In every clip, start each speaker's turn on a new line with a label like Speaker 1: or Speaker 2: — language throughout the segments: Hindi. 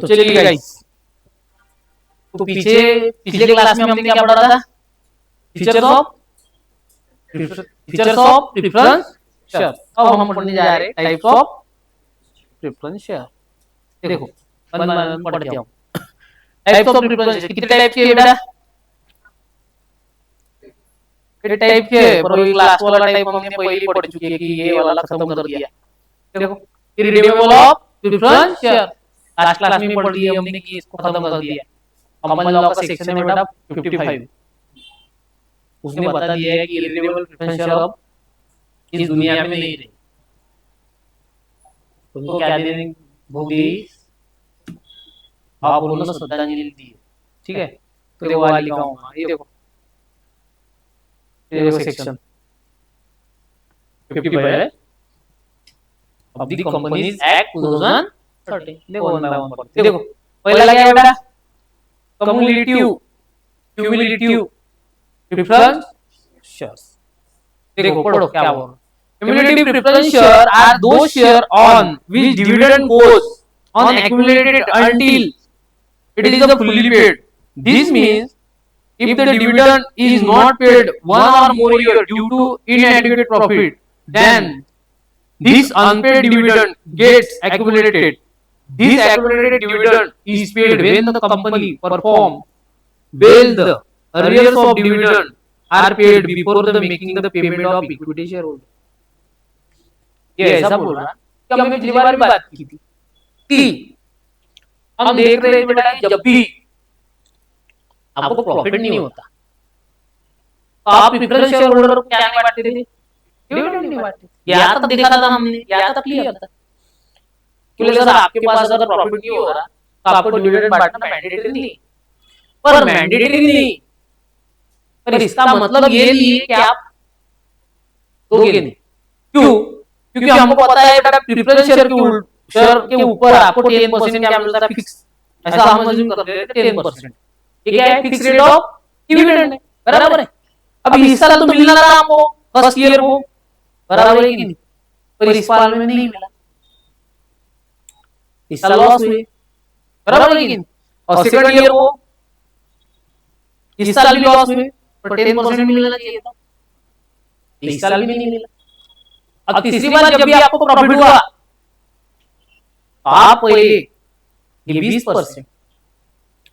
Speaker 1: तो चलिए गाइस, तो पिछले क्लास में हमने क्या पढ़ा था? Features of preference share. अब हम पढ़ने जा रहे हैं टाइप्स ऑफ प्रेफरेंस शेयर। देखो पढ़ते हैं। टाइप्स ऑफ प्रेफरेंस कितने टाइप के बेटा? ये टाइप के, पर ये क्लास वाला टाइप हमने पहले ही पढ़ चुके हैं कि ये वाला खत्म कर दिया। देखो, irredeemable of preference share last class में पढ़ दिया हमने कि इसको खत्म कर दिया। कॉमन लॉ का सेक्शन है बेटा 55, उसने बता दिया है कि इररिडेमेबल प्रेफरेंस शेयर अब इस दुनिया में नहीं रही। तुमको क्या देने होगी? आप बोलो ना श्रद्धांजलि दी, ठीक है? तो देखो वाली लिखाऊंगा, ये देखो section 55 of the Companies Act 2013। देखो वन बाय वन पढ़ते। देखो पहला क्या है बेटा? Cumulative preference shares. देखो पढ़ो क्या बोल रहा है। Cumulative preference share are those share on which dividend goes on accumulated until it is fully paid. This means if the dividend is not paid one or more year due to inadequate profit, then this unpaid dividend gets accumulated. This accumulated dividend is paid when the company performs well. The arrears of dividend are paid before the making the payment of equity shareholder. ये ऐसा बोल रहा कि हमने पिछली बार भी बात की थी कि हम देख रहे थे बेटा जब भी आपको प्रॉफिट नहीं होता तो आप प्रेफरेंस शेयर होल्डर को क्या नहीं बांटते थे? डिविडेंड नहीं बांटते। यहाँ तक देखा था हमने, यहाँ तक क्लियर था कि सर आपके पास अगर प्रॉफिट नहीं हो रहा तो आपको डिविडेंड बांटना मैंडेटरी नहीं, पर मैंडेटरी नहीं, पर इसका मतलब ये नहीं है कि आप दोगे नहीं। क्यों? क्योंकि हमको पता है बेटा प्रेफरेंस शेयर के ऊपर आपको 10% क्या मिलता है फिक्स, ऐसा हम अज्यूम करते हैं 10%। ये क्या है? फिक्स रेट ऑफ डिविडेंड है, बराबर है। अब इस साल तो मिलना था हमको फर्स्ट ईयर को, बराबर है कि नहीं? पर इस साल में नहीं मिला, इस साल लॉस हुए, बराबर है कि नहीं? और सेकंड ईयर को इस साल भी लॉस हुए, पर 10% मिलना चाहिए था, इस साल भी नहीं मिला। अब तीसरी बार जब भी आपको प्रॉफिट हुआ आप पहले ये 20%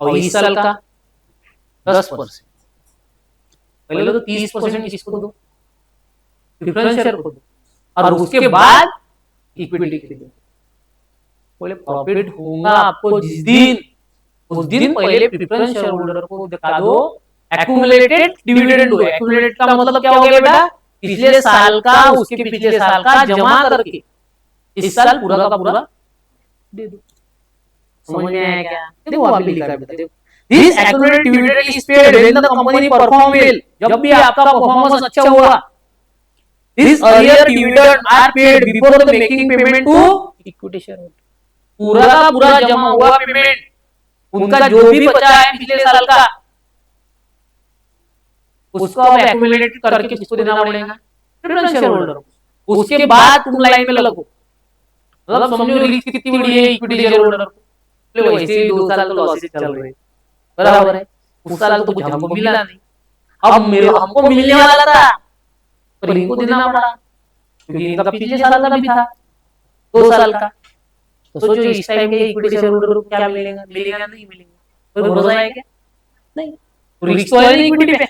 Speaker 1: और इस साल का 10%, पहले तो 30% इसको दो, प्रेफरेंस शेयर को दो, और उसके बाद इक्विटी खरीदो। पहले प्रॉफिट होगा आपको जिस दिन, उस दिन पहले प्रेफरेंस शेयर होल्डर को दिखा दो एक्यूमुलेटेड डिविडेंड हो। एक्यूमुलेटेड का मतलब क्या हो गया बेटा? पिछले साल का उसके पिछले साल का जमा करके इस साल पूरा का पूरा दे दो। समझ में आया क्या? देखो अभी लिखा है बेटा, this accumulated dividend is paid when the company perform well. जब भी आपका परफॉर्मेंस अच्छा हुआ, this earlier dividend are paid before the making payment to equity shareholder. पूरा का पूरा जमा हुआ पेमेंट, उनका जो भी बचा है पिछले साल का, उसको अब एक्यूमुलेट करके किसको देना पड़ेगा? प्रेफरेंस शेयर होल्डर को। उसके बाद तुम लाइन में लगो, मतलब समझो रिस्क कितनी बड़ी है इक्विटी शेयर होल्डर को। तो वैसे ही 2 साल तो लॉसेस चल रहे, बराबर है। उस साल तो कुछ हमको मिला नहीं, अब हमको मिलने वाला था पर इनको देना पड़ा क्योंकि इनका पिछले साल का भी था 2 साल का। तो सोचो इस टाइम के इक्विटी शेयर होल्डर को क्या मिलेगा? मिलेगा नहीं मिलेगा? कोई भरोसा है क्या? नहीं। रिस्क तो है नहीं इक्विटी पे,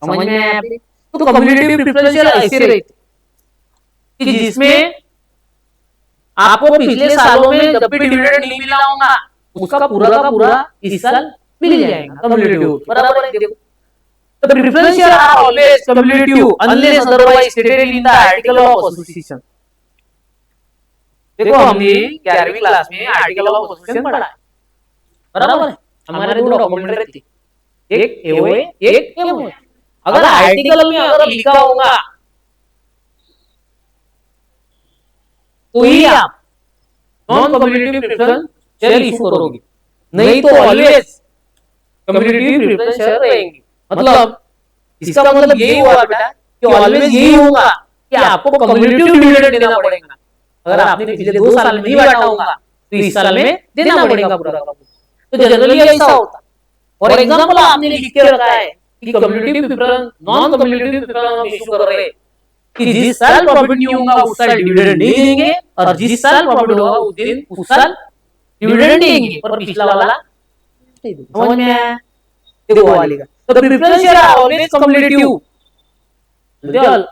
Speaker 1: समझ में आया आपने? तो कम्युलेटिव प्रेफरेंस शेयर ऐसे रहते कि जिसमें आपको पिछले सालों में जब भी डिविडेंड नहीं मिला होगा उसका पूरा का पूरा इस साल मिल जाएगा कम्युलेटिव, बराबर है। देखो तो preference share are always cumulative unless otherwise stated in the article of association. देखो हमने 11वीं क्लास में आर्टिकल ऑफ एसोसिएशन पढ़ा है, बराबर है। हमारे 2 डॉक्यूमेंट रहते, एक एओए एक एमओए। अगर आर्टिकल में अगर लिखा होगा तो ही आप non cumulative preference share issue करोगे, नहीं तो ऑलवेज कम्युलेटिव प्रेफरेंस शेयर रहेंगे। मतलब इसका मतलब यही हुआ बेटा कि ऑलवेज यही होगा कि आपको कम्युलेटिव डिविडेंड देना पड़ेगा। अगर आपने पिछले 2 साल में नहीं बांटा होगा तो इस साल में देना पड़ेगा पूरा का पूरा। तो जनरली ऐसा होता। फॉर एग्जाम्पल आपने लिख के रखा है कि community preference non community preference हम इशू कर रहे हैं कि जिस साल प्रॉफिट नहीं होगा उस साल डिविडेंड नहीं देंगे और जिस साल प्रॉफिट होगा उस साल डिविडेंड देंगे, पर पिछला वाला समझ में आया? देखो वाली का तो preference share are always cumulative,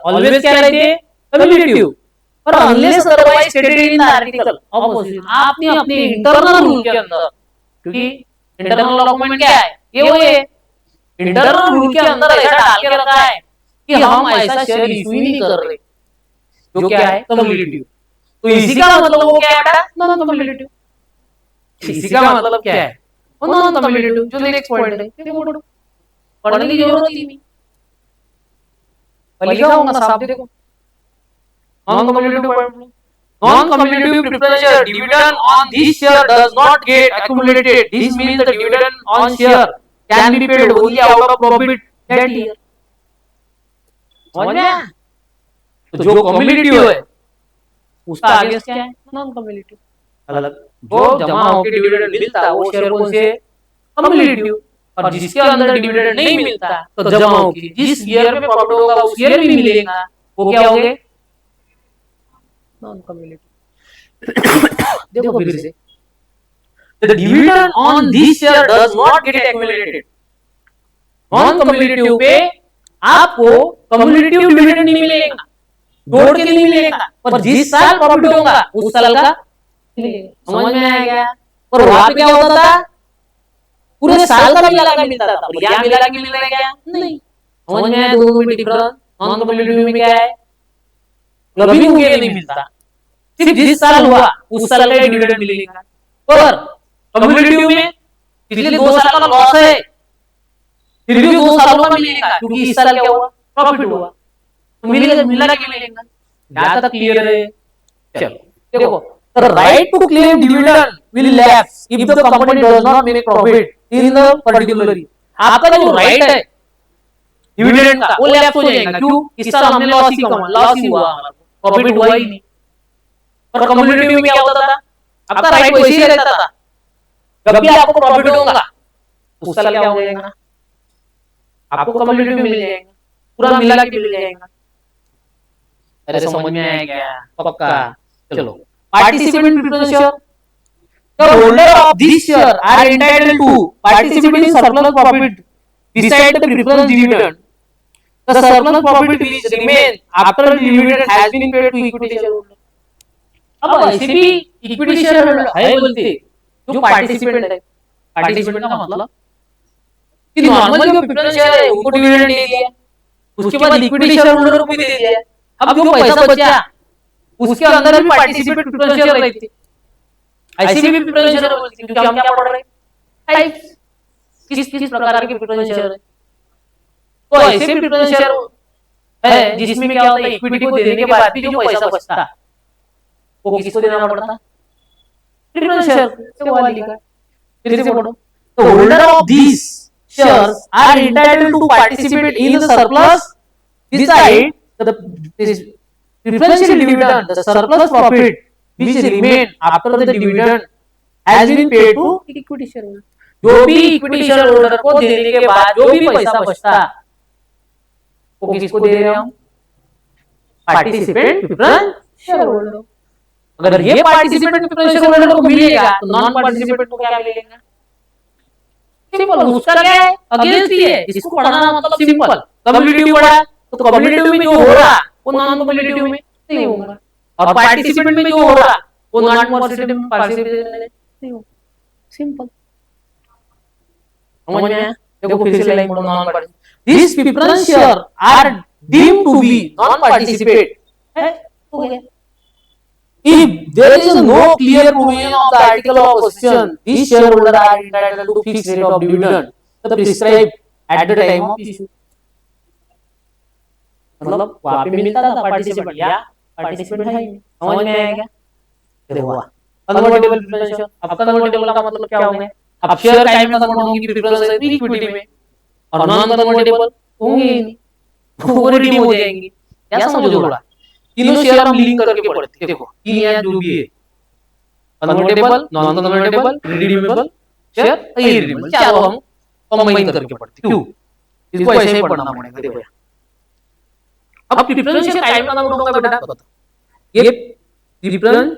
Speaker 1: always क्या रहते हैं कम्युलेटिव, पर unless otherwise stated in the article opposition. आपने अपने इंटरनल रूल के अंदर, क्योंकि इंटरनल डॉक्यूमेंट क्या है ये इंटरनल रूल के अंदर ऐसा डाल के रखा है कि हम ऐसा शेयर इशू ही नहीं कर रहे जो क्या है कम्युलेटिव। तो इसी का मतलब वो क्या है बेटा नॉन कम्युलेटिव। इसी का मतलब क्या है नॉन कम्युलेटिव, जो नेक्स्ट पॉइंट है देखो पढ़ने की जरूरत ही नहीं, लिखा होगा साहब देखो non cumulative point. Non-cumulative preference share dividend on this share does not get accumulated. This means the dividend on share can be paid only out of profit that year. समझ में? तो जो कम्युलेटिव है उसका आगे क्या है नॉन कम्युलेटिव। अलग जो जमा होकर डिविडेंड मिलता है वो शेयर कौन से कम्युलेटिव, और जिसके अंदर डिविडेंड नहीं मिलता तो जमा होकर जिस ईयर में प्रॉफिट होगा उस ईयर में मिलेगा वो क्या होंगे नॉन कम्युलेटिव। देखो फिर से the dividend on this share does not get accumulated. Non cumulative पे आपको कम्युलेटिव डिविडेंड नहीं मिलेगा, जोड़ के नहीं मिलेगा, पर जिस साल प्रॉफिट होगा उस साल का मिलेगा। समझ में आया क्या? पर वहां पे क्या होता था पूरे साल का मिला के मिलता था, पर यहाँ मिला के मिलेगा क्या नहीं। समझ में आया दोनों में डिफरेंस? नॉन कम्युलेटिव में क्या है कभी उनके नहीं मिलता, सिर्फ जिस साल हुआ उस साल का डिविडेंड मिलेगा। पर कम्युलेटिव में पिछले 2 साल का लॉस है फिर भी 2 सालों का मिलेगा, क्योंकि इस साल क्या हुआ प्रॉफिट हुआ तो मिलेगा, मिला के मिलेगा। यहां तक क्लियर है? चलो देखो the right to claim dividend will lapse if the company does not make profit in the particular year. आपका जो राइट है डिविडेंड का वो लैप्स हो जाएगा। क्यों? इस साल हमने लॉस ही कमाया, लॉस ही हुआ, प्रॉफिट हुआ ही नहीं। पर कम्युलेटिव में क्या होता था आपका राइट वैसे ही रहता था, जब भी आपको प्रॉफिट होगा उस साल क्या हो जाएगा आपको कम्युलेटिव मिल जाएगा, पूरा मिला के मिल जाएगा। अरे समझ में आया क्या? पक्का? चलो participant preference share. The holder of this share are entitled to participate in surplus profit beside the preference dividend. The surplus profit which remain after the dividend has been paid to equity shareholder. अब ऐसे भी इक्विटी शेयर है बोलते जो पार्टिसिपेंट है। पार्टिसिपेंट का मतलब कि नॉर्मली जो प्रेफरेंस शेयर है उनको डिविडेंड दे दिया, उसके बाद इक्विटी शेयर होल्डर को भी दे दिया। अब जो पैसा बचा उसके अंदर भी पार्टिसिपेट प्रेफरेंस शेयर रहती है। ऐसे भी प्रेफरेंस शेयर बोलते हैं, क्योंकि हम क्या पढ़ रहे हैं टाइप्स, किस किस प्रकार के प्रेफरेंस शेयर है। तो ऐसे प्रेफरेंस शेयर है जिसमें क्या होता है इक्विटी को देने के बाद भी जो पैसा बचता वो किसको देना पड़ता प्रेफरेंस शेयर से वाली का। फिर से पढ़ो तो holder of this shares are entitled to participate in the surplus beside the preferential dividend, the surplus profit which remain after the dividend has been paid to equity shareholder. जो भी इक्विटी शेयर होल्डर को देने के बाद जो भी पैसा बचता वो किसको दे रहे हम पार्टिसिपेंट प्रेफरेंस शेयर होल्डर। अगर ये पार्टिसिपेंट प्रेफरेंस शेयर होल्डर को मिलेगा तो नॉन पार्टिसिपेंट को क्या मिलेगा सिंपल, उसका क्या है अगेंस्ट ही है। इसको पढ़ना मतलब सिंपल। कम्युलेटिव पढ़ा तो कम्युलेटिव में जो हो रहा वो नॉन कम्युलेटिव में नहीं होगा, और पार्टिसिपेंट में जो हो रहा वो नॉन पार्टिसिपेंट में नहीं होगा। सिंपल समझ में आया? देखो फिर से लाइन पढ़ो non participant this preference share are deemed to be non participate है हो गया। If there is no clear provision of the article of question, these shareholders are entitled to fixed rate of dividend the prescribed at the time of issue. मतलब वहां पे मिलता था पार्टिसिपेंट या पार्टिसिपेंट है समझ में आया क्या? देखो कन्वर्टेबल प्रेफरेंस शेयर। अब कन्वर्टेबल का मतलब क्या होंगे अब शेयर टाइम में कन्वर्ट होंगे प्रेफरेंस इक्विटी में, और नॉन कन्वर्टेबल होंगे ही नहीं, वो रिडीम हो जाएंगे। क्या समझो थोड़ा? तीनों शेयर हम लिंक करके पढ़ते हैं। देखो तीन या जो भी है convertible, non convertible, redeemable share, irredeemable, चारों हम कंबाइन करके पढ़ते क्यों, इसको ऐसे ही पढ़ना पड़ेगा। देखो अब प्रिफरेंस शेयर टाइम का नोट होगा बेटा, बता ये प्रिफरेंस,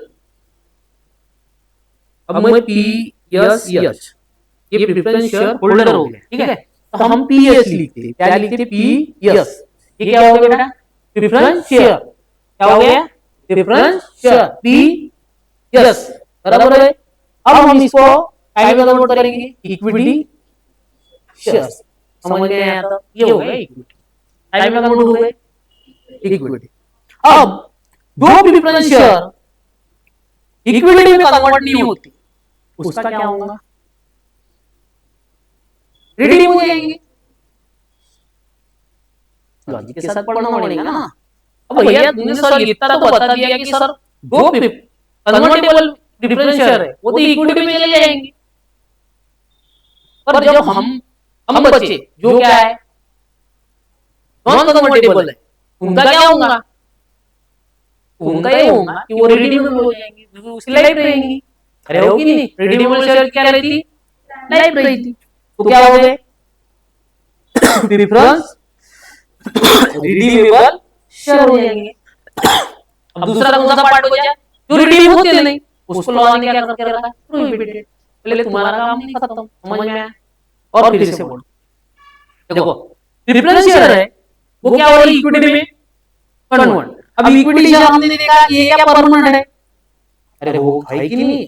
Speaker 1: अब मैं PSH, ये प्रिफरेंस शेयर होल्डर हो गया, ठीक है, तो हम PS लिखते हैं, क्या लिखते हैं, PS, ये क्या हो गया बेटा, प्रिफरेंस शेयर, क्या हो गया, प्रिफरेंस शेयर PS, बराबर है। अब हम इसको टाइम में कन्वर्ट करेंगे, इक्विटी शेयर, समझ में आया, तो ये हो गया इक्विटी, टाइम में कन्वर्ट हो गए इक्विटी। अब दो प्रिफरेंस शेयर इक्विटी में कन्वर्ट नहीं होती, उसका क्या होगा, रिडीम हो जाएंगे, लॉजिक के साथ पढ़ना पड़ेगा ना। अब भैया तुमने सर इतना तो बता दिया कि सर दो कन्वर्टेबल प्रिफरेंस शेयर है वो तो इक्विटी में चले जाएंगे, पर जब हम बच्चे जो क्या है नॉन कन्वर्टेबल है, उनका क्या होगा, उनका ये होगा कि वो रिडीमेबल हो जाएंगे, उसकी लाइफ रहेगी, अरे होगी नहीं, रिडीमेबल शेयर क्या रहती, लाइफ रहती, तो क्या हो गए प्रेफरेंस रिडीमेबल शेयर हो जाएंगे। अब दूसरा कौन सा पार्ट हो गया जो रिडीम होते नहीं, उसको लॉ ने क्या करके रखा, प्रोहिबिटेड, पहले तुम्हारा काम नहीं खत्म, समझ में आया, और फिर से बोलो, देखो प्रेफरेंस शेयर है वो क्या हो रही है, इक्विटी में कन्वर्ट। अब इक्विटी शेयर हमने देखा ये क्या परमानेंट है, अरे वो है कि नहीं,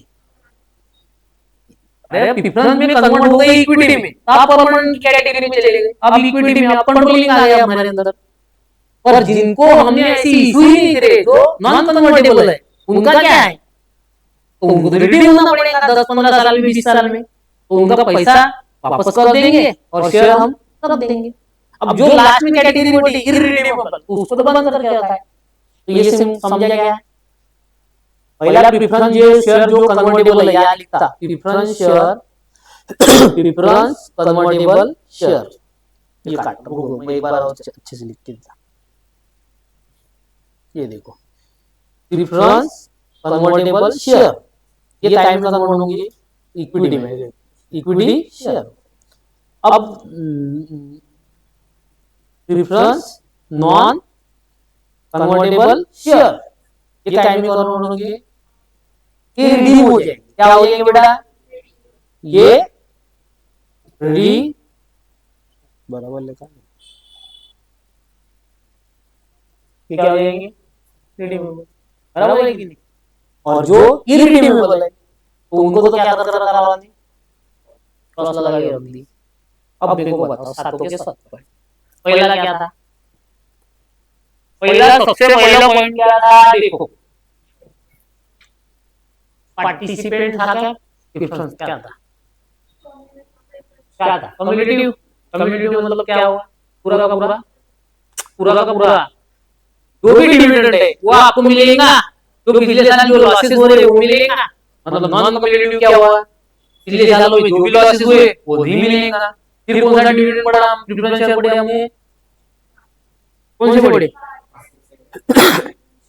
Speaker 1: अरे प्रेफरेंस में कन्वर्ट हो गई इक्विटी में, आप परमानेंट कैटेगरी में चले गए, अब इक्विटी में आप कंट्रोलिंग आ गया हमारे अंदर, और जिनको हमने ऐसी इशू ही नहीं करे जो नॉन कन्वर्टेबल है उनका क्या है, तो उनको तो रिडीम होना पड़ेगा 10-15 साल में 20 साल में, तो उनका पैसा वापस कर देंगे और शेयर हम कर देंगे। अब जो लास्ट में कैटेगरी बची इररिडीमेबल उसको तो बंद करके रखा है, तो ये समझा गया। पहला प्रेफरेंस शेयर जो कन्वर्टेबल है, यहां लिखता preference share, preference convertible share, ये काट दो, मैं एक बार और अच्छे से लिख के देता, ये देखो प्रेफरेंस कन्वर्टेबल शेयर, ये टाइम का कन्वर्ट होंगे इक्विटी में, इक्विटी शेयर। अब प्रेफरेंस नॉन कन्वर्टेबल शेयर, ये टाइम में कन्वर्ट होंगे, ये रिडीम हो जाएंगे, क्या हो जाएंगे बेटा, ये बराबर लिखा, ये क्या हो जाएंगे, रिडीमेबल, बराबर है कि नहीं, और जो इरिडीमेबल है तो उनको तो क्या कर रखा है, क्रॉस लगा के रख दी। अब मेरे को बताओ सातों के साथ पहला क्या था, पहला सबसे पहला पॉइंट क्या था, देखो पार्टिसिपेंट था क्या, प्रेफरेंस क्या था, क्या था, कम्युनिटी, कम्युनिटी मतलब क्या हुआ, पूरा का पूरा, पूरा का पूरा जो भी डिविडेंड है वो आपको मिलेगा, जो पिछले साल जो लॉसेस हो रहे वो मिलेगा, मतलब नॉन कम्युनिटी क्या हुआ, पिछले साल में जो भी लॉसेस हुए वो नहीं मिलेगा। फिर कौन सा डिविडेंड पड़ा, प्रेफरेंस शेयर पड़े हमें, कौन से पड़े,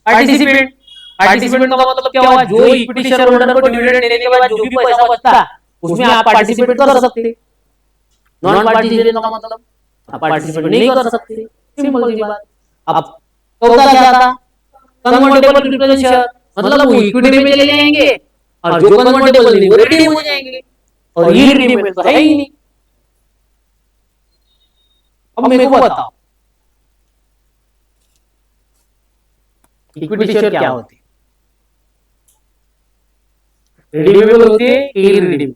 Speaker 1: पार्टिसिपेंट, पार्टिसिपेंट का मतलब क्या हुआ, जो इक्विटी शेयर होल्डर को डिविडेंड देने के बाद जो भी पैसा बचता उसमें आप पार्टिसिपेट कर सकते, नॉन पार्टिसिपेंट का मतलब आप पार्टिसिपेट नहीं कर सकते, सिंपल सी बात। अब चौथा क्या था, कन्वर्टेबल प्रेफरेंस शेयर, मतलब वो इक्विटी में चले जाएंगे और जो कन्वर्टेबल नहीं वो रिडीम हो जाएंगे, और ये रिडीमेबल तो है ही नहीं। अब मेरे को बताओ इक्विटी शेयर क्या होती है, रिडीमेबल होती है, इररिडीमेबल,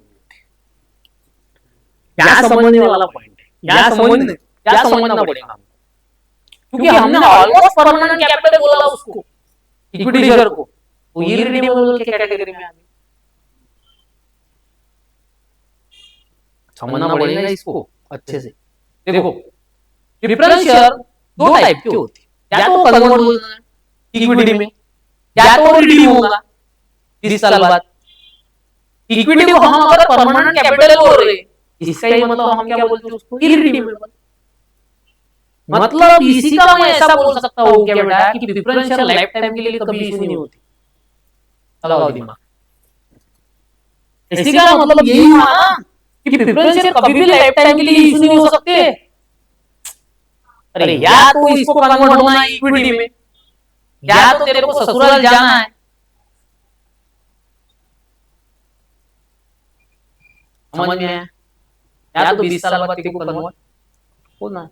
Speaker 1: क्या समझने वाला पॉइंट है, क्या समझना पड़ेगा, क्योंकि हमने ऑलमोस्ट परमानेंट कैपिटल बोला उसको इक्विटी शेयर को, तो इररिडीमेबल के कैटेगरी में आ गई, समझना पड़ेगा इसको अच्छे से। देखो प्रेफरेंस शेयर दो टाइप के होते हैं, या तो कन्वर्ट होगा इक्विटी में, या तो रिडीम होगा 20 साल बाद। इक्विटी को हम अगर परमानेंट कैपिटल बोल रहे हैं, इसका ही मतलब हम क्या बोलते हैं उसको, इररिडीमेबल। मतलब इसी का मैं ऐसा बोल सकता हूँ क्या बेटा कि प्रेफरेंस शेयर लाइफ टाइम के लिए कभी इशू नहीं होती, लगाओ दिमाग। इसी का मतलब यही हुआ ना कि प्रेफरेंस शेयर कभी भी लाइफ टाइम के लिए इशू नहीं हो सकते। अरे या तो इसको कन्वर्ट होना है इक्विटी में, या तो तेरे को ससुराल जाना है। समझ में आया? या तो 20 साल बाद तेरे को कन्वर्ट होना,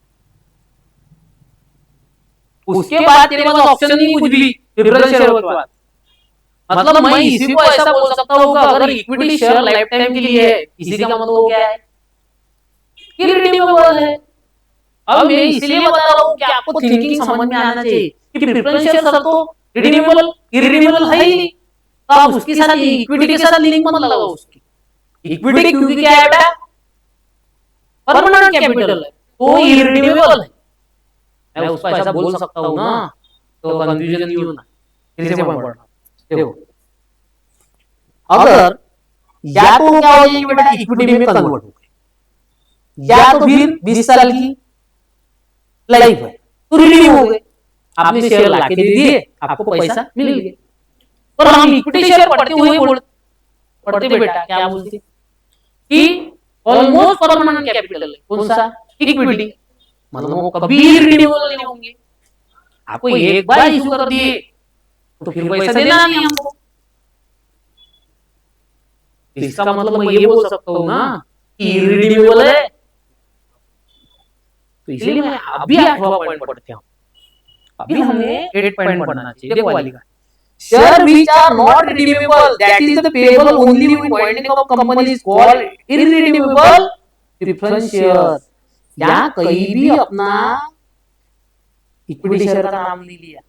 Speaker 1: उसके बाद तेरे पास ऑप्शन नहीं कुछ भी प्रेफरेंस शेयर के बाद। मतलब मैं इसी को ऐसा बोल सकता हूँ कि अगर इक्विटी शेयर लाइफ टाइम के लिए है, इसी का मतलब क्या है कि रिडीमेबल है। अब मैं इसलिए बता रहा हूँ कि आपको थिंकिंग समझ में आना चाहिए कि प्रेफरेंस शेयर सर तो रिडीमेबल इरिडीमेबल है ही नहीं, तो आप उसके साथ इक्विटी के साथ लिंक मत लगाओ उसकी। इक्विटी क्योंकि क्या है बेटा, परमानेंट कैपिटल है, तो इरिडीमेबल है। मैं उसको ऐसा बोल सकता हूँ ना, तो कंफ्यूजन नहीं होना। फिर से पॉइंट पढ़ना, देखो अगर या तो क्या हो जाएगी बेटा इक्विटी में कन्वर्ट हो गए, या तो फिर 20 साल की लाइफ है तो रिडीम हो गए, आपने शेयर लाके दे दिए, आपको पैसा मिल गया। पर हम इक्विटी शेयर पढ़ते हुए पढ़ते बेटा क्या बोलते कि ऑलमोस्ट परमानेंट कैपिटल है, कौन सा इक्विटी, मतलब वो कभी रिडीमेबल नहीं होंगे। आपको एक बार इशू कर दिए तो फिर पैसा देना नहीं हमको। इसका मतलब मैं ये बोल सकता हूँ ना कि इरिडीमेबल है। तो इसलिए मैं अभी 8वां पॉइंट पढ़ते हैं। अभी हमें 8 पॉइंट पढ़ना चाहिए। देखो वाली का share which are not redeemable that is the payable only when winding of company is called irredeemable preference share. या कहीं भी अपना इक्विटी शेयर का नाम नहीं लिया,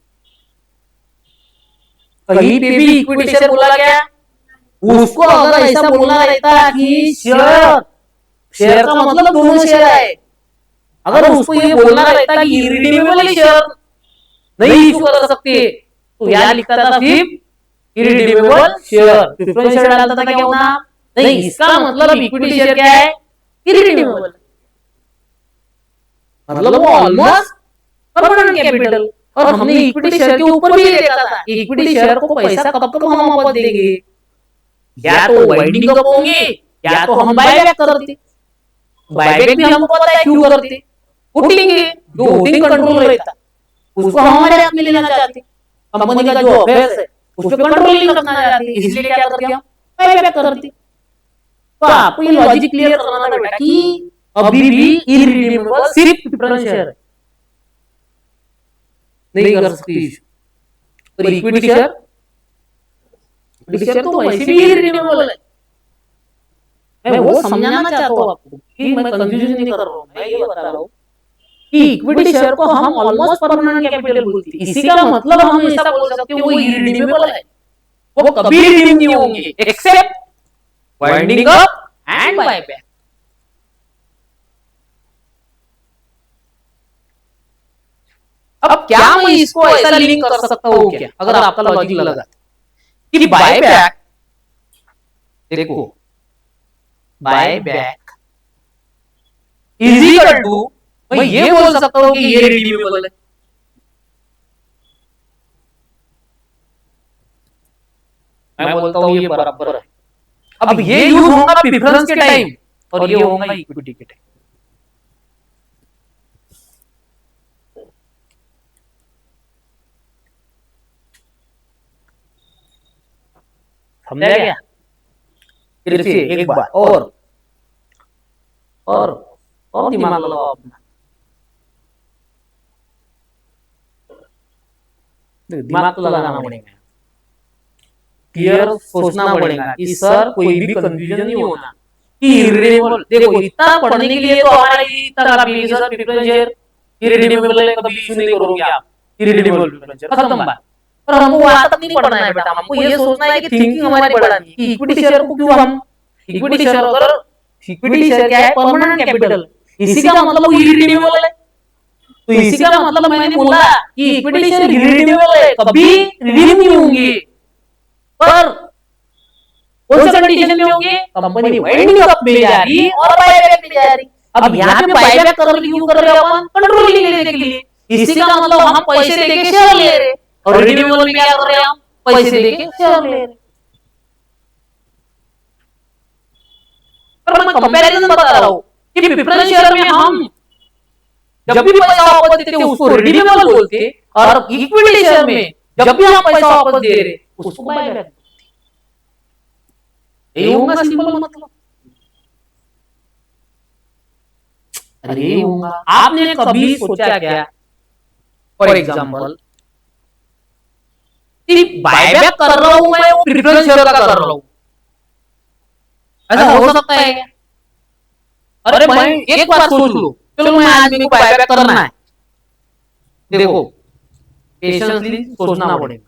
Speaker 1: कहीं पे भी इक्विटी शेयर बोला गया, उसको अगर ऐसा बोलना रहता कि शेयर, शेयर का मतलब दोनों शेयर है, अगर उसको ये बोलना रहता कि इरिडीमेबल शेयर नहीं इशू कर सकते, तो यहां लिखता था सिर्फ इरिडीमेबल शेयर, प्रेफरेंस शेयर डालता था क्या होना, नहीं इसका मतलब इक्विटी शेयर क्या है इरिडीमेबल, मतलब वो ऑलमोस्ट परमानेंट कैपिटल। और हमने इक्विटी शेयर के ऊपर भी देखा था इक्विटी शेयर को पैसा कब कब हम वापस देंगे, या तो वाइंडिंग अप होंगे या तो हम बायबैक करते। बायबैक भी हमको पता है क्यों करते, वोटिंग जो वोटिंग कंट्रोल रहता उसको हम हमारे हाथ में लेना चाहते, कंपनी का जो अफेयर्स है उस पर कंट्रोलिंग रखना चाहते, इसलिए क्या करते हम बायबैक करते। तो आपको ये लॉजिक क्लियर करना था बेटा कि अभी भी इरिडीमेबल सिर्फ प्रेफरेंस शेयर है, नहीं कर सकती। पर इक्विटी शेयर, इक्विटी शेयर तो वैसे भी इरिडीमेबल है। मैं वो समझाना चाहता हूँ आपको कि मैं कंफ्यूजन नहीं कर रहा हूँ, मैं ये बता रहा हूँ कि इक्विटी शेयर को हम ऑलमोस्ट परमानेंट कैपिटल बोलते हैं, इसी का मतलब हम ऐसा बोल सकते हैं वो इरिडीमेबल है, वो कभी रिडीम नहीं होंगे except winding up and buyback. अब क्या मैं इसको ऐसा लिंक कर सकता हूँ क्या, अगर आपका लॉजिक लगा कि बायबैक, देखो बायबैक इज इक्वल टू, मैं ये बोल सकता हूँ कि ये रिडीमेबल है, मैं बोलता हूँ ये बराबर है। अब ये यूज होगा प्रेफरेंस के टाइम और ये होगा इक्विटी के टाइम। समझा गया? फिर से एक बार और दिमाग लगाओ अपना, दिमाग तो लगाना पड़ेगा, क्लियर सोचना पड़ेगा कि सर कोई भी कंफ्यूजन नहीं होना कि इरिडीमेबल। देखो इतना पढ़ने के लिए तो हमारा इतना काफी है सर, प्रेफरेंस शेयर इरिडीमेबल है, कभी इशू नहीं करोगे आप, इरिडीमेबल प्रेफरेंस शेयर खत्म बात। पर हमको वहां तक नहीं पढ़ना है बेटा, हमको ये सोचना है कि थिंकिंग हमारी बढ़ानी है कि इक्विटी शेयर को क्यों हम, इक्विटी शेयर अगर इक्विटी शेयर क्या है परमानेंट कैपिटल, इसी का मतलब वो इरिडीमेबल है। तो इसी का मतलब मैंने बोला कि इक्विटी शेयर इरिडीमेबल है, कभी रिडीम नहीं होंगे, पर कौन सा कंडीशन में होंगे, कंपनी वाइंडिंग अप में जा रही और बायबैक में जा रही। अब यहाँ पे बायबैक कर रहे क्यों कर रहे हैं अपन, कंट्रोलिंग लेने के लिए, इसी का मतलब हम पैसे देके शेयर ले रहे, और रिडीमेबल में क्या कर रहे हैं हम पैसे देके शेयर ले रहे। मैं कंपैरिजन बता रहा हूँ कि प्रेफरेंस शेयर में हम जब भी पैसा वापस देते उसको रिडीमेबल बोलते, और इक्विटी शेयर में जब भी हम पैसा वापस दे रहे उसको बायबैक। यही होगा सिंपल मतलब। अरे यही होगा। आपने कभी सोचा क्या, फॉर एग्जाम्पल बायबैक कर रहा हूं मैं, वो प्रेफरेंस शेयर का कर रहा हूं, ऐसा हो सकता है क्या? अरे मैं एक बात सोच लो, चलो मैं आज मेरे को बायबैक करना है, देखो पेशेंसली सोचना पड़ेगा।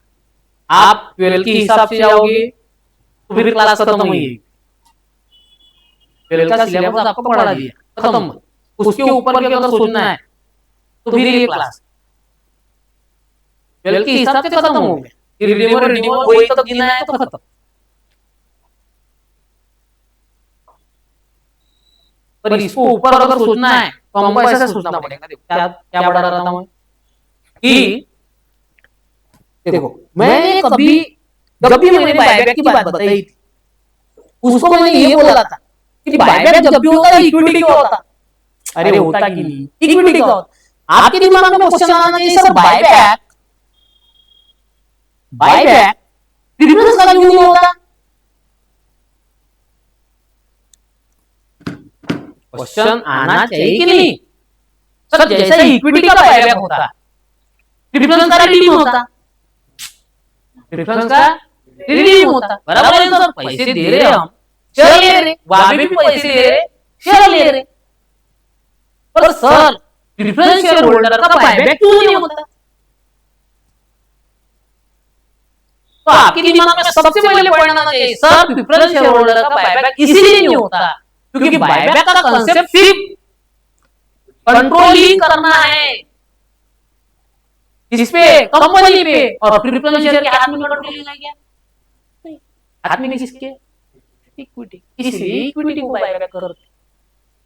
Speaker 1: आप 12 के हिसाब से जाओगे तो फिर क्लास खत्म हुई, 12 का सिलेबस आपको पढ़ा दिया, खत्म। उसके ऊपर भी अगर सोचना है तो फिर ये क्लास 12 के हिसाब से खत्म हो गया, रिन्यूअल वही तक गिना है तो खत्म। पर इसको ऊपर अगर सोचना है तो हमको ऐसा सोचना पड़ेगा। देखो क्या क्या पढ़ा रहा था मैं कि देखो मैंने कभी जब भी मैंने बायबैक की बात बताई थी उसको मैंने ये बोला था कि बायबैक जब भी होता है इक्विटी का होता। अरे होता कि नहीं, इक्विटी का होता। आपके दिमाग में क्वेश्चन आना चाहिए सर बायबैक बायबैक प्रेफरेंस का क्यों नहीं होता? क्वेश्चन आना चाहिए कि नहीं? सर जैसे इक्विटी का बायबैक होता प्रेफरेंस का रिडीम होता, प्रेफरेंस का रिडीम होता, बराबर है सर। पैसे दे रहे हम, शेयर ले रहे, वहां भी पैसे दे रहे, शेयर ले रहे, पर सर प्रेफरेंस शेयर होल्डर का बायबैक क्यों नहीं होता? तो आपके दिमाग में सबसे पहले पॉइंट आना चाहिए सर प्रेफरेंस शेयर होल्डर का बायबैक इसीलिए नहीं होता क्योंकि बायबैक का कांसेप्ट सिर्फ कंट्रोलिंग करना है, किस पे? कंपनी पे। और प्रेफरेंस शेयर के हाथ में कंट्रोलिंग है क्या? नहीं। हाथ में किसके? इक्विटी। इसलिए इक्विटी को बायबैक करते।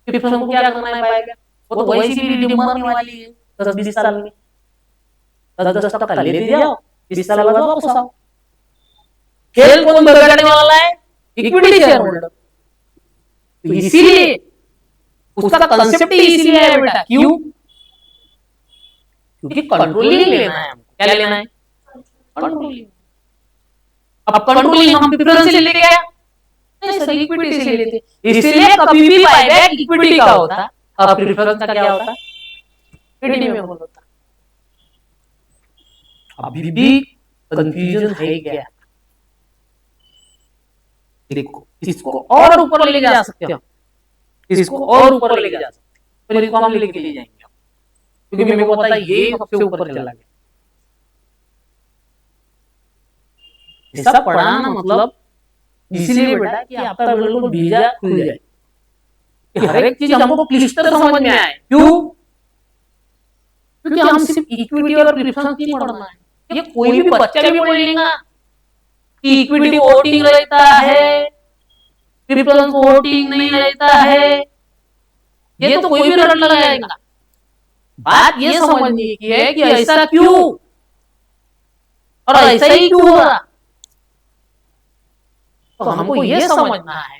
Speaker 1: प्रेफरेंस को क्या करना है बायबैक? वो तो वैसे भी रिडीम मरने वाली है 10-20 साल में, 10-10% लेते जाओ, 20 साल बाद वापस आओ। खेल कौन बिगाड़ने वाला है? Equity share holder. तो इसीलिए उसका कंसेप्ट ही इसीलिए है बेटा, क्यों? क्योंकि कंट्रोलिंग लेना है हमको। क्या लेना है? कंट्रोलिंग। अब कंट्रोलिंग हम प्रेफरेंस से लेके आया नहीं सर, इक्विटी से लेते, इसलिए कभी भी बायबैक इक्विटी का होता और प्रेफरेंस का क्या होता? रिडीमेबल होता। अभी भी कंफ्यूजन है क्या? देखो इसको और ऊपर ले जा सकते हो, इसको और ऊपर ले जा सकते हो, पर इसको हम लेके ले जाएंगे क्योंकि मेरे को पता है ये सबसे ऊपर चला गया। ऐसा पढ़ाना मतलब इसीलिए बेटा कि आपका बिल्कुल बीजा खुल जाए, कि हर एक चीज हमको क्लिस्टर समझ में आए। क्यों? क्योंकि हम सिर्फ इक्विटी और प्रेफरेंस नहीं पढ़ना है, ये कोई भी बच्चा भी पढ़ लेगा कि इक्विटी वोटिंग रहता है, प्रेफरेंस वोटिंग नहीं रहता है, ये तो कोई भी रट लगाएगा। बात ये समझने की है कि ऐसा क्यों और ऐसा ही क्यों हो रहा। तो हमको ये समझना है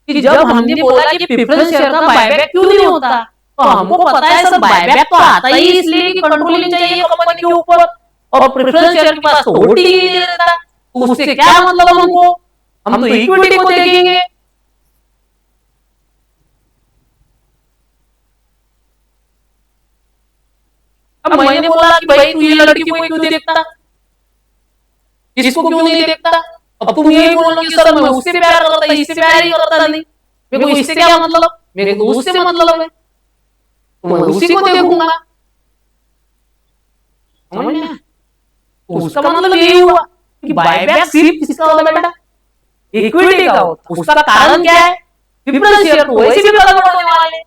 Speaker 1: कि जब हमने बोला कि प्रेफरेंस शेयर का बायबैक क्यों नहीं होता, तो हमको पता है सर बायबैक तो आता ही इसलिए कि कंट्रोलिंग चाहिए कंपनी के ऊपर, और प्रेफरेंस शेयर के पास तो वोटिंग ही नहीं रहता, तो उससे क्या मतलब हमको? हम तो इक्विटी को देखेंगे। अब मैंने बोला कि भाई तू ये लड़की को क्यों देखता, इसको क्यों नहीं देखता? अब तुम ये बोलो कि सर मैं उससे प्यार करता, इससे प्यार ही करता नहीं, मेरे को इससे क्या मतलब, मेरे को उससे मतलब है, तो मैं उसी को देखूंगा। समझ में? उसका मतलब यही हुआ कि बायबैक सिर्फ किसका होता बेटा? इक्विटी का होता। उसका कारण क्या है? प्रेफरेंस शेयर तो वैसे भी प्रकट होने वाले,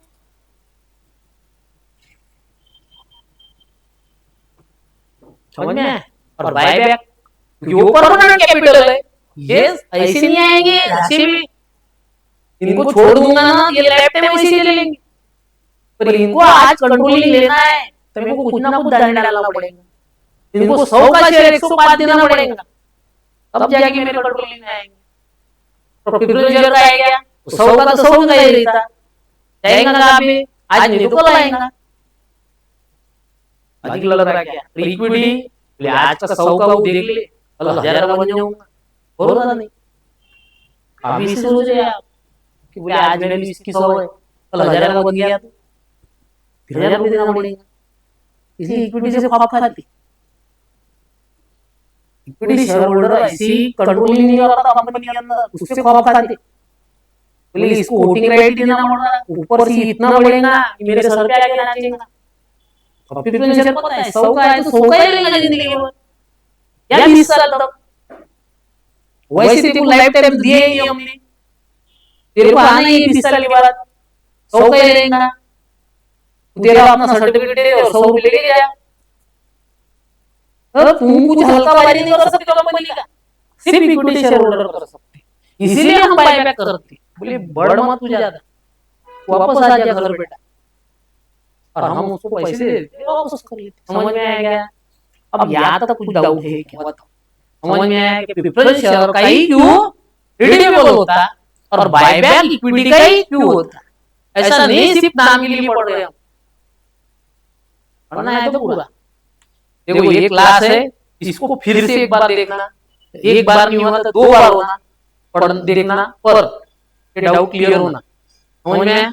Speaker 1: समझ में? और बायबैक क्योंकि परमानेंट कैपिटल है, ये ऐसे नहीं आएंगे, ऐसे भी इनको छोड़ दूंगा ना, ये लाइफ टाइम ऐसे ही चलेंगे, पर इनको आज कंट्रोलिंग लेना है तो मेरे को कुछ ना कुछ दंड डालना पड़ेगा, इनको 100 का शेयर 105 देना पड़ेगा, तब जाके मेरे कंट्रोलिंग में आएंगे। तो प्रेफरेंस शेयर का है क्या? 100 का तो 100 का ही रहता, जाएगा कहाँ पे, आज नहीं तो कल आएगा। अधिक लग रहा क्या? तो इक्विटी बोले आज का 100 का वो देख ले, कल 1000 का बन जाऊंगा, हो रहा नहीं। अभी इसे सोचे आप कि बोले आज वैल्यू इसकी 100 है, कल 1000 का बन गया तो फिर 1000 रुपये देना पड़ेगा। इसी इक्विटी से खौफ खाती। इक्विटी शेयर होल्डर ऐसी कंट्रोल ही नहीं करता कंपनी के अंदर, उससे खौफ खाते। बोले इसको वोटिंग राइट देना पड़ रहा है, ऊपर से इतना बढ़ेगा कि मेरे सर पे आके नाचेगा। प्रेफरेंस शेयर पता है 100 का है तो 100 का ही रहेगा जिंदगी भर या 20 साल तक। वैसे तेरे को लाइफ टाइम दिए ही हमने, तेरे को आना ही 20 साल के बाद 100 का ही रहेगा। तेरा अपना सर्टिफिकेट दे और 100 रुपये लेके जा। तुम कुछ हल्का बाजी नहीं कर सकते कंपनी का, सिर्फ इक्विटी शेयर होल्डर कर सकते। इसीलिए हम बायबैक करते। बोले बढ़ मत तू ज्यादा, वापस आ जा घर बेटा, और हम उसको पैसे दे देते वापस कर लेते। समझ में आ गया? अब यहाँ तक कुछ डाउट है क्या बताओ? समझ में आया कि प्रेफरेंस शेयर का ही क्यों रिडीमेबल होता और बायबैक इक्विटी का ही क्यों होता? ऐसा नहीं सिर्फ नाम के लिए पढ़ रहे हम, पढ़ना है तो पूरा। देखो ये क्लास है, इसको फिर से एक बार देखना, एक बार नहीं होगा तो 2 बार होना, पढ़ देखना पर डाउट क्लियर होना। समझ में आया?